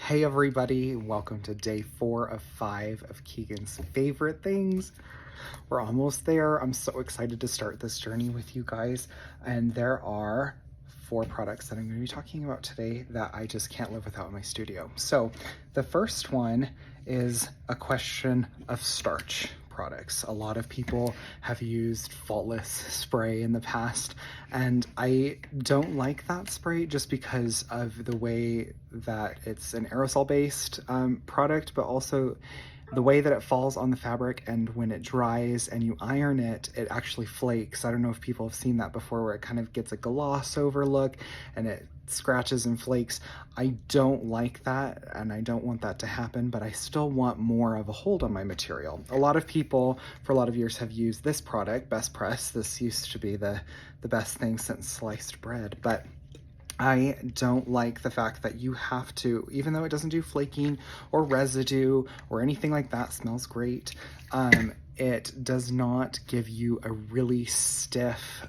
Hey everybody, welcome to day 4 of 5 of Keegan's favorite things. We're almost there. I'm so excited to start this journey with you guys. And there are 4 products that I'm going to be talking about today that I just can't live without in my studio. So the first one is a question of starch products. A lot of people have used Faultless spray in the past, and I don't like that spray just because of the way that it's an aerosol based product, but also the way that it falls on the fabric, and when it dries and you iron it, it actually flakes. I don't know if people have seen that before, where it kind of gets a gloss over look and it scratches and flakes. I don't like that, and I don't want that to happen, but I still want more of a hold on my material. A lot of people for a lot of years have used this product, Best Press. This used to be the best thing since sliced bread, but I don't like the fact that you have to, even though it doesn't do flaking or residue or anything like that, smells great, it does not give you a really stiff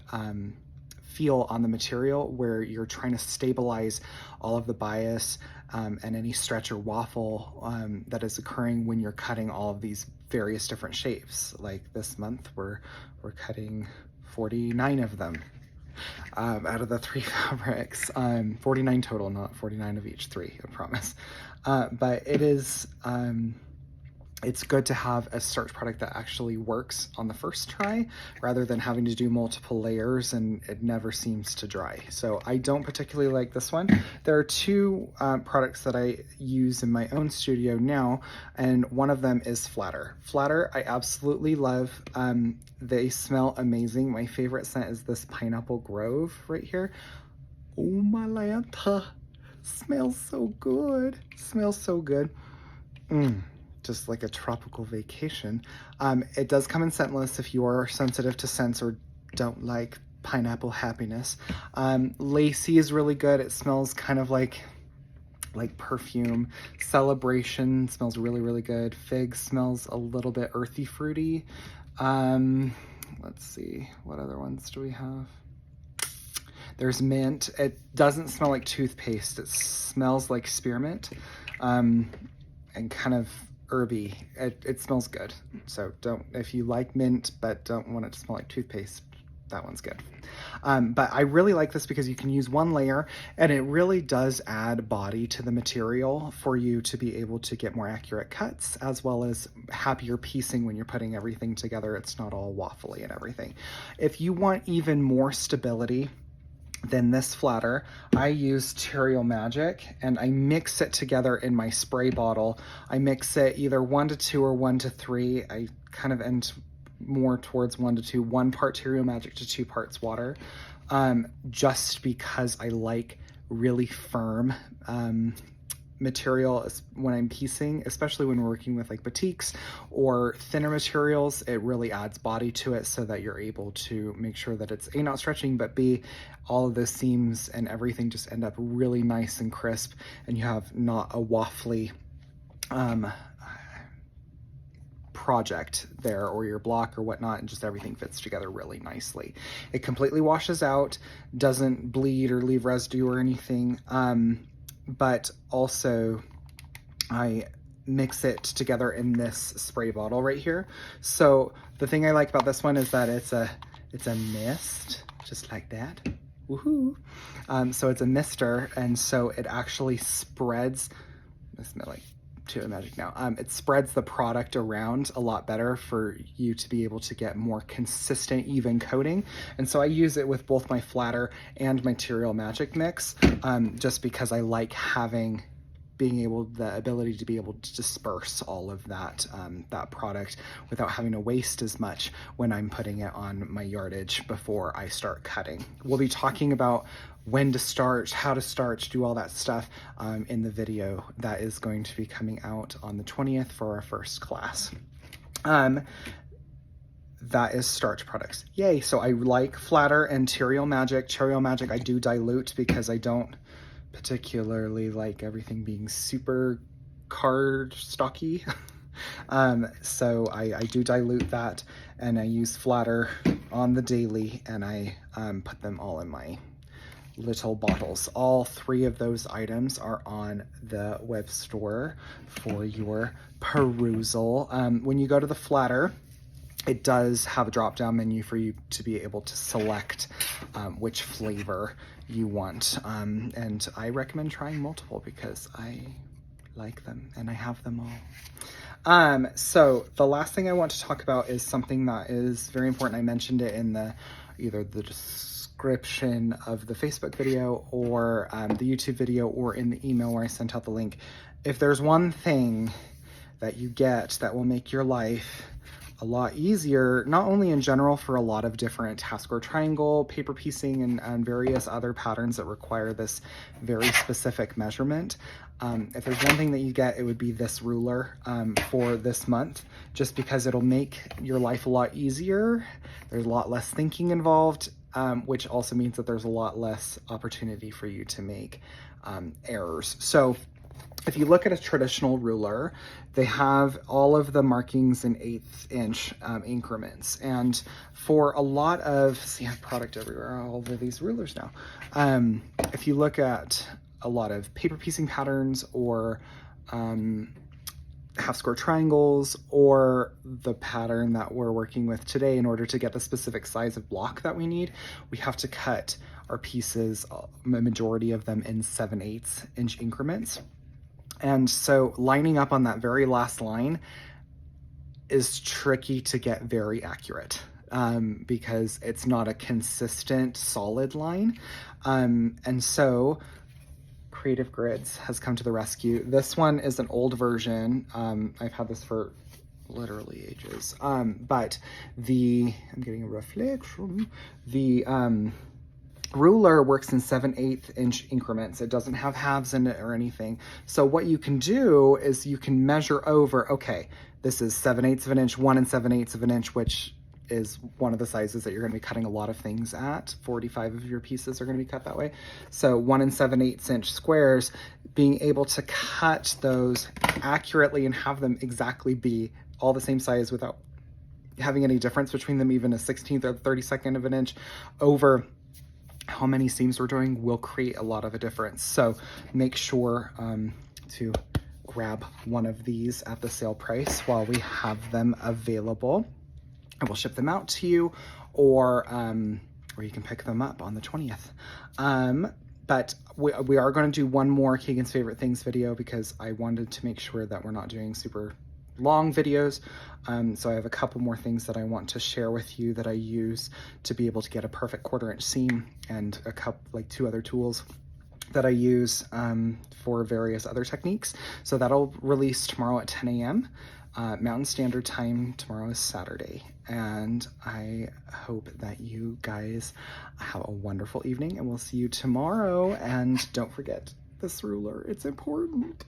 feel on the material where you're trying to stabilize all of the bias and any stretch or waffle that is occurring when you're cutting all of these various different shapes. Like this month, we're cutting 49 of them. Out of the 3 fabrics, 49 total, not 49 of each 3, I promise. But it is, it's good to have a starch product that actually works on the first try rather than having to do multiple layers and it never seems to dry. So I don't particularly like this one. There are 2 products that I use in my own studio now, and one of them is Flatter. Flatter I absolutely love. They smell amazing. My favorite scent is this Pineapple Grove right here. Oh my Lanta, smells so good. Smells so good. Just like a tropical vacation. It does come in scentless if you are sensitive to scents or don't like pineapple happiness. Lacy is really good. It smells kind of like perfume. Celebration smells really, really good. Fig smells a little bit earthy, fruity. Let's see, what other ones do we have? There's mint. It doesn't smell like toothpaste. It smells like spearmint, and kind of herby. It smells good. So if you like mint but don't want it to smell like toothpaste, that one's good. But I really like this because you can use one layer and it really does add body to the material for you to be able to get more accurate cuts, as well as happier piecing when you're putting everything together. It's not all waffly and everything. If you want even more stability than this Flatter, I use Material Magic and I mix it together in my spray bottle. I mix it either 1 to 2 or 1 to 3. I kind of end more towards 1 to 2, 1 part Material Magic to 2 parts water, just because I like really firm material when I'm piecing, especially when we're working with like batiks or thinner materials. It really adds body to it so that you're able to make sure that it's A, not stretching, but B, all of the seams and everything just end up really nice and crisp, and you have not a waffly project there, or your block or whatnot, and just everything fits together really nicely. It completely washes out, doesn't bleed or leave residue or anything. But also I mix it together in this spray bottle right here. So the thing I like about this one is that it's a mist, just like that. Woohoo! So it's a mister, and so it actually spreads. I smell like Material Magic now. It spreads the product around a lot better for you to be able to get more consistent, even coating. And so I use it with both my Flatter and Material Magic mix, just because I like having the ability to be able to disperse all of that that product without having to waste as much when I'm putting it on my yardage before I start cutting. We'll be talking about when to starch, how to starch, do all that stuff in the video that is going to be coming out on the 20th for our first class. That is starch products. Yay! So I like Flatter and Material Magic. Material Magic I do dilute because I don't particularly like everything being super card stocky. So I do dilute that, and I use Flatter on the daily, and I put them all in my little bottles. All 3 of those items are on the web store for your perusal. When you go to the Flatter, it does have a drop-down menu for you to be able to select which flavor you want. And I recommend trying multiple because I like them and I have them all. So the last thing I want to talk about is something that is very important. I mentioned it in either the description of the Facebook video or the YouTube video or in the email where I sent out the link. If there's one thing that you get that will make your life a lot easier, not only in general for a lot of different task square triangle, paper piecing, and various other patterns that require this very specific measurement. If there's one thing that you get, it would be this ruler for this month, just because it'll make your life a lot easier. There's a lot less thinking involved, which also means that there's a lot less opportunity for you to make errors. So if you look at a traditional ruler, they have all of the markings in 1/8 inch increments. And for a lot of, see, I have product everywhere, all of these rulers now. If you look at a lot of paper piecing patterns or half square triangles, or the pattern that we're working with today, in order to get the specific size of block that we need, we have to cut our pieces, a majority of them, in 7/8 inch increments. And so lining up on that very last line is tricky to get very accurate because it's not a consistent solid line. And so Creative Grids has come to the rescue. This one is an old version. I've had this for literally ages. But I'm getting a reflection. The ruler works in 7/8 inch increments. It doesn't have halves in it or anything. So what you can do is you can measure over, okay, this is 7/8 of an inch, 1 7/8 of an inch, which is one of the sizes that you're going to be cutting a lot of things at. 45 of your pieces are going to be cut that way. So 1 7/8 inch squares, being able to cut those accurately and have them exactly be all the same size without having any difference between them, even a 16th or 32nd of an inch over how many seams we're doing, will create a lot of a difference. So make sure to grab one of these at the sale price while we have them available, and we'll ship them out to you, or you can pick them up on the 20th. But we are going to do one more Keegan's Favorite Things video because I wanted to make sure that we're not doing super long videos. So I have a couple more things that I want to share with you that I use to be able to get a perfect 1/4 inch seam, and a couple, like 2 other tools that I use for various other techniques. So that'll release tomorrow at 10 a.m. Mountain Standard Time. Tomorrow is Saturday, and I hope that you guys have a wonderful evening, and we'll see you tomorrow. And don't forget this ruler, it's important.